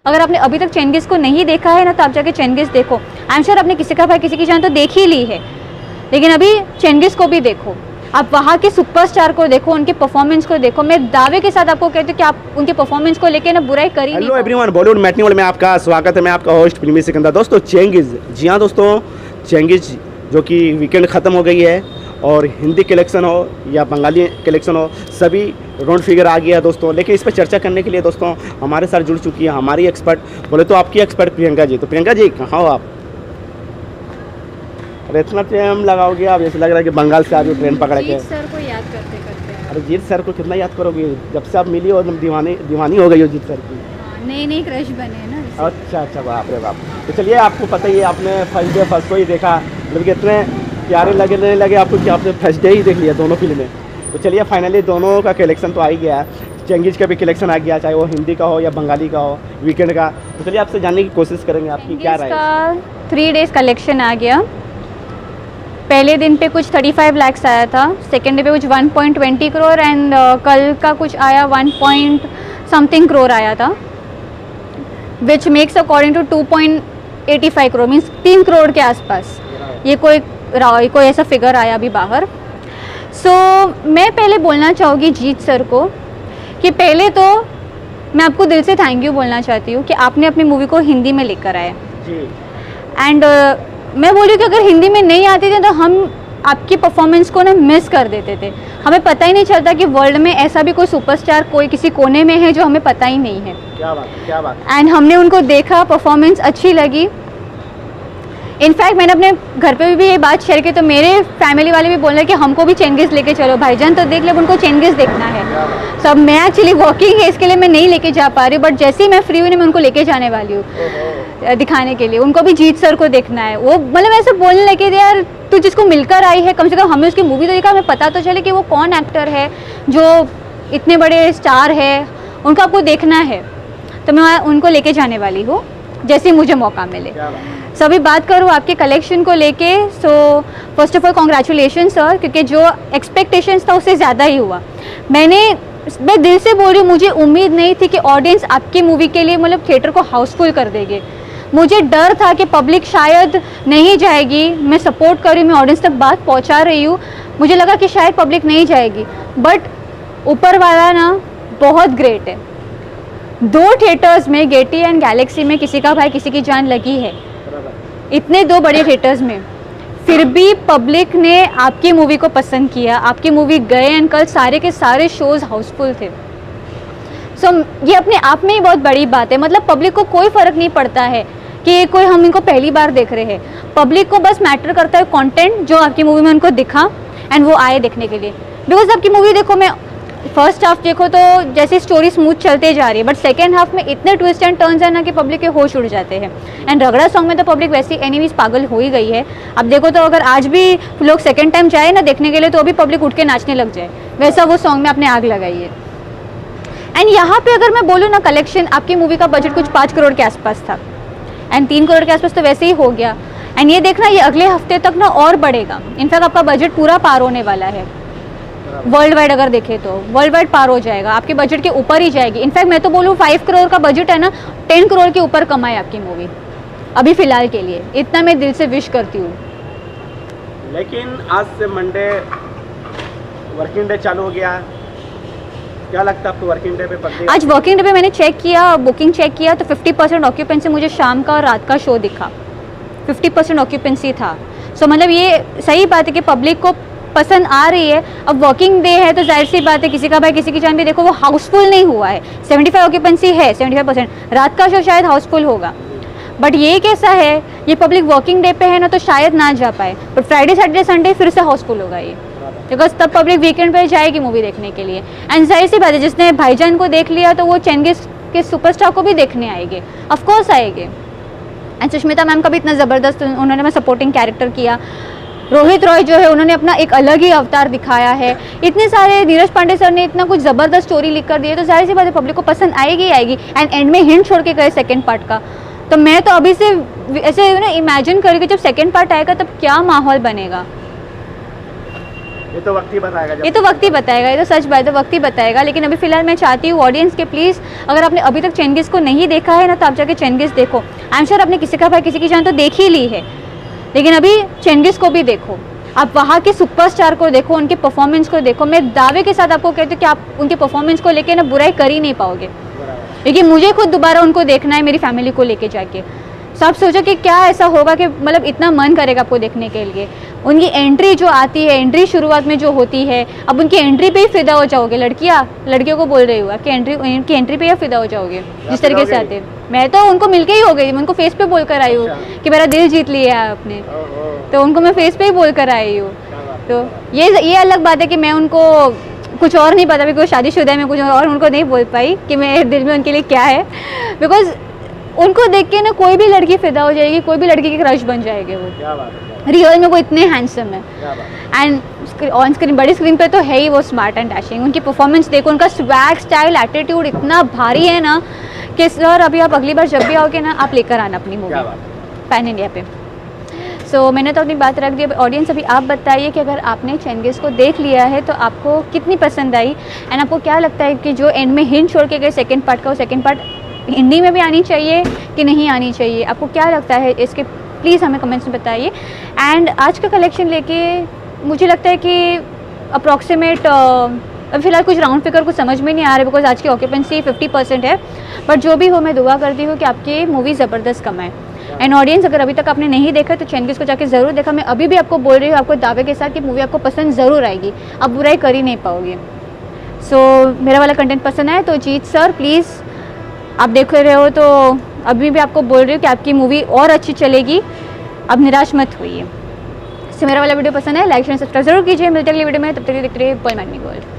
अगर आपने अभी तक चेंगिस को नहीं देखा है ना, तो आप जाके चेंगिस देखो। आई एम श्योर आपने किसी का भाई किसी की जान तो देख ही ली है, लेकिन अभी चेंगिस को भी देखो। आप वहाँ के सुपरस्टार को देखो, उनके परफॉर्मेंस को देखो। मैं दावे के साथ आपको कहती हूँ कि आप उनके परफॉर्मेंस को लेके ना बुराई करी नहीं। Hello everyone, Bollywood matinee world में आपका स्वागत है। मैं आपका होस्ट फिल्मी सिकंदर। दोस्तों चेंगिस, जी हाँ दोस्तों, चेंगिस जो कि वीकेंड ख़त्म हो गई है और हिंदी कलेक्शन हो या बंगाली कलेक्शन हो, सभी राउंड फिगर आ गया दोस्तों। लेकिन इस पर चर्चा करने के लिए दोस्तों हमारे साथ जुड़ चुकी है हमारी एक्सपर्ट, बोले तो आपकी एक्सपर्ट प्रियंका जी। तो प्रियंका जी कहाँ हो आप? अरे इतना टाइम लगाओगे आप, जैसे लग रहा है कि बंगाल से आज ट्रेन पकड़ के। सर को याद करते करते। अरे जीत सर को कितना याद करोगे? जब से आप मिली हो एकदम दीवानी हो गई हो जीत सर की। नई क्रश बने ना। अच्छा, बाप रे बाप। तो चलिए, आपको पता ही है, आपने फर्स्ट डे फर्स्ट को ही देखा, मतलब कि इतने प्यारे लगे आपको कि आपने फर्स्ट डे ही देख लिया दोनों फिल्में। तो चलिए फाइनली दोनों का कलेक्शन तो आ ही गया है। चेंगिस का भी कलेक्शन आ गया, चाहे वो हिंदी का हो या बंगाली का हो, वीकेंड का। तो चलिए आपसे जानने की कोशिश करेंगे आपकी क्या राय है। 3 डेज कलेक्शन आ गया। पहले दिन पे कुछ 35 लाख आया था, सेकेंड डे पे कुछ 1.20 करोड़ एंड कल का कुछ आया 1.something करोड़ आया था, which makes according to 2.85 crore, means 3 crore के आसपास ये कोई ऐसा फिगर आया अभी बाहर। सो मैं पहले बोलना चाहूँगी जीत सर को कि पहले तो मैं आपको दिल से थैंक यू बोलना चाहती हूँ कि आपने अपनी मूवी को हिंदी में लेकर आए। एंड मैं बोली कि अगर हिंदी में नहीं आती थी तो हम आपकी परफॉर्मेंस को ना मिस कर देते थे। हमें पता ही नहीं चलता कि वर्ल्ड में ऐसा भी कोई सुपरस्टार कोई किसी कोने में है जो हमें पता ही नहीं है। क्या बात। एंड हमने उनको देखा, परफॉर्मेंस अच्छी लगी। इनफैक्ट मैंने अपने घर पे भी ये बात शेयर की, तो मेरे फैमिली वाले भी बोल रहे कि हमको भी चेंगिस लेके चलो, भाईजान तो देख ले, उनको चेंगिस देखना है। सब मैं एक्चुअली वर्किंग है, इसके लिए मैं नहीं लेके जा पा रही, बट जैसे ही मैं फ्री हुई मैं उनको लेके जाने वाली हूँ दिखाने के लिए। उनको भी जीत सर को देखना है। वो मतलब ऐसे बोलने लगे यार तू जिसको मिलकर आई है, कम से कम हमें उसकी मूवी तो देखा, हमें पता तो चले कि वो कौन एक्टर है जो इतने बड़े स्टार है, उनको आपको देखना है। तो मैं उनको लेके जाने वाली हूँ जैसे मुझे मौका मिले। सभी बात करूँ आपके कलेक्शन को लेके, so first of all congratulation sir, क्योंकि जो एक्सपेक्टेशंस था उससे ज़्यादा ही हुआ। मैं दिल से बोल रही हूँ, मुझे उम्मीद नहीं थी कि ऑडियंस आपकी मूवी के लिए मतलब थिएटर को हाउसफुल कर देगी। मुझे डर था कि पब्लिक शायद नहीं जाएगी। मैं सपोर्ट कर रही हूँ, मैं ऑडियंस तक बात पहुँचा रही हूँ, मुझे लगा कि शायद पब्लिक नहीं जाएगी, बट ऊपर वाला ना बहुत ग्रेट है। 2 थिएटर्स में, गेटी एंड गैलेक्सी में किसी का भाई किसी की जान लगी है, इतने 2 बड़े थिएटर्स में, फिर भी पब्लिक ने आपकी मूवी को पसंद किया, आपकी मूवी गए एंड कल सारे के सारे शोज हाउसफुल थे। सो ये अपने आप में ही बहुत बड़ी बात है। मतलब पब्लिक को कोई फ़र्क नहीं पड़ता है कि कोई हम इनको पहली बार देख रहे हैं, पब्लिक को बस मैटर करता है कंटेंट जो आपकी मूवी में उनको दिखा एंड वो आए देखने के लिए। बिकॉज आपकी मूवी देखो, मैं फर्स्ट हाफ देखो तो जैसे स्टोरी स्मूथ चलते जा रही है, बट सेकेंड हाफ में इतने ट्विस्ट एंड टर्न्स है ना कि पब्लिक के होश उड़ जाते हैं। एंड रगड़ा सॉन्ग में तो पब्लिक वैसे एनीवेज पागल हो ही गई है। अब देखो तो अगर आज भी लोग सेकेंड टाइम जाए ना देखने के लिए तो अभी पब्लिक उठ के नाचने लग जाए, वैसा वो सॉन्ग में आपने आग लगाई है। एंड यहाँ पे अगर मैं बोलूँ ना, कलेक्शन आपकी मूवी का बजट कुछ 5 करोड़ के आसपास था एंड 3 करोड़ के आसपास तो वैसे ही हो गया। एंड ये देखना ये अगले हफ्ते तक ना और बढ़ेगा। इनफैक्ट आपका बजट पूरा पार होने वाला है। वर्ल्ड वाइड अगर देखें तो वर्ल्ड वाइड पार हो जाएगा, आपके बजट के ऊपर ही जाएगी। इनफैक्ट मैं तो बोलूँ 5 करोड़ का बजट है ना, 10 करोड़ के ऊपर कमाए आपकी मूवी अभी फिलहाल के लिए, इतना मैं दिल से विश करती हूँ। लेकिन आज से मंडे वर्किंग डे चालू हो गया, क्या लगता है आपको वर्किंग डे पे पकड़ेगा? आज वर्किंग डे पे मैंने चेक किया, बुकिंग चेक किया तो 50% ऑक्यूपेंसी मुझे शाम का और रात का शो दिखा, 50% ऑक्यूपेंसी था। सो मतलब ये सही बात है कि पब्लिक को पसंद आ रही है। अब वर्किंग डे है तो जाहिर सी बात है किसी का भाई किसी की जान भी देखो वो हाउसफुल नहीं हुआ है। 75 ऑक्यूपेंसी है, 75%। रात का शो शायद हाउसफुल होगा, बट ये कैसा है, ये पब्लिक वर्किंग डे पे है ना तो शायद ना जा पाए, बट फ्राइडे सैटरडे संडे फिर से हाउसफुल होगा ये, बिकॉज तब पब्लिक वीकेंड पे जाएगी मूवी देखने के लिए। एंड जाहिर सी बात है जिसने भाईजान को देख लिया तो वो चेंगिस के सुपरस्टार को भी देखने आएंगे, ऑफकोर्स आएंगे। एंड सुष्मिता मैम का भी इतना ज़बरदस्त उन्होंने मैं सपोर्टिंग कैरेक्टर किया। रोहित रॉय जो है उन्होंने अपना एक अलग ही अवतार दिखाया है। इतने सारे नीरज पांडे सर ने इतना कुछ ज़बरदस्त स्टोरी लिख कर दी है, तो जाहिर सी बात है पब्लिक को पसंद आएगी ही आएगी। एंड एंड में हिंट छोड़ के गए सेकेंड पार्ट का, तो मैं तो अभी से ऐसे ना इमेजिन करी कि जब सेकेंड पार्ट आएगा तब क्या माहौल बनेगा। ये तो वक्त ही बताएगा ये तो वक्त ही बताएगा, ये तो सच बात है, वक्त ही बताएगा। लेकिन अभी फिलहाल मैं चाहती हूँ ऑडियंस के प्लीज़, अगर आपने अभी तक चेंगिस को नहीं देखा है ना, तो आप जाके चेंगिस देखो। आई एम श्योर आपने किसी का भाई किसी की जान तो देख ही ली है, लेकिन अभी चेंगिस को भी देखो। आप वहाँ के सुपरस्टार को देखो, उनके परफॉर्मेंस को देखो। मैं दावे के साथ आपको कहती हूँ कि आप उनके परफॉर्मेंस को लेके ना बुराई कर ही नहीं पाओगे, क्योंकि मुझे खुद दोबारा उनको देखना है मेरी फैमिली को लेके जाके। तो आप सोचो कि क्या ऐसा होगा कि मतलब इतना मन करेगा आपको देखने के लिए। उनकी एंट्री जो आती है, एंट्री शुरुआत में जो होती है, अब उनकी एंट्री पे ही फिदा हो जाओगे। लड़कियों को बोल रही हूँ कि उनकी एंट्री पे ही फिदा हो जाओगे जिस तरीके से आते हैं। मैं तो उनको मिलके ही हो गई, मैं उनको फेस पे बोल कर आई हूँ कि मेरा दिल जीत लिया है आपने, तो उनको मैं फेस पे ही बोल कर आई हूँ। तो ये अलग बात है कि मैं उनको कुछ और नहीं पता, बिकॉज शादीशुदा है, मैं कुछ और उनको नहीं बोल पाई कि मेरे दिल में उनके लिए क्या है। बिकॉज उनको देख के ना कोई भी लड़की फिदा हो जाएगी, कोई भी लड़की की क्रश बन जाएगी वो। क्या बात है, रियल में वो इतने हैंडसम है, क्या बात एंड ऑन स्क्रीन बड़ी स्क्रीन पे तो है ही वो स्मार्ट एंड डैशिंग। उनकी परफॉर्मेंस देखो, उनका स्वैग, स्टाइल, एटीट्यूड इतना भारी है ना कि सर अभी आप अगली बार जब भी आओगे ना, आप लेकर आना अपनी मूवी पैन इंडिया पे। सो मैंने तो अपनी बात रख दी। ऑडियंस अभी आप बताइए कि अगर आपने चेंगिस को देख लिया है तो आपको कितनी पसंद आई, एंड आपको क्या लगता है कि जो एंड में हिंट छोड़ के गए सेकंड पार्ट का, वो सेकंड पार्ट हिंदी में भी आनी चाहिए कि नहीं आनी चाहिए? आपको क्या लगता है इसके, प्लीज़ हमें कमेंट्स में बताइए। एंड आज का कलेक्शन लेके मुझे लगता है कि अप्रॉक्सीमेट अब फिलहाल कुछ राउंड फिगर कुछ समझ में नहीं आ रहा है, बिकॉज आज की ऑक्यूपेंसी 50% है। बट जो भी हो, मैं दुआ करती हूँ कि आपकी मूवी ज़बरदस्त कमाए। एंड ऑडियंस, अगर अभी तक आपने नहीं देखा तो चेंगिस को जाके ज़रूर देखा। मैं अभी भी आपको बोल रही हूँ, आपको दावे के साथ कि मूवी आपको पसंद ज़रूर आएगी, आप बुराई कर ही नहीं पाओगे। सो मेरा वाला कंटेंट पसंद आए तो जीत सर प्लीज़, आप देख रहे हो तो अभी भी आपको बोल रही हूँ कि आपकी मूवी और अच्छी चलेगी, अब निराश मत होइए। सो मेरा वाला वीडियो पसंद है, लाइक शेयर सब्सक्राइब जरूर कीजिए। मिलते अगली वीडियो में, तब तक देखते रहिए पॉइंट मी गोल्ड।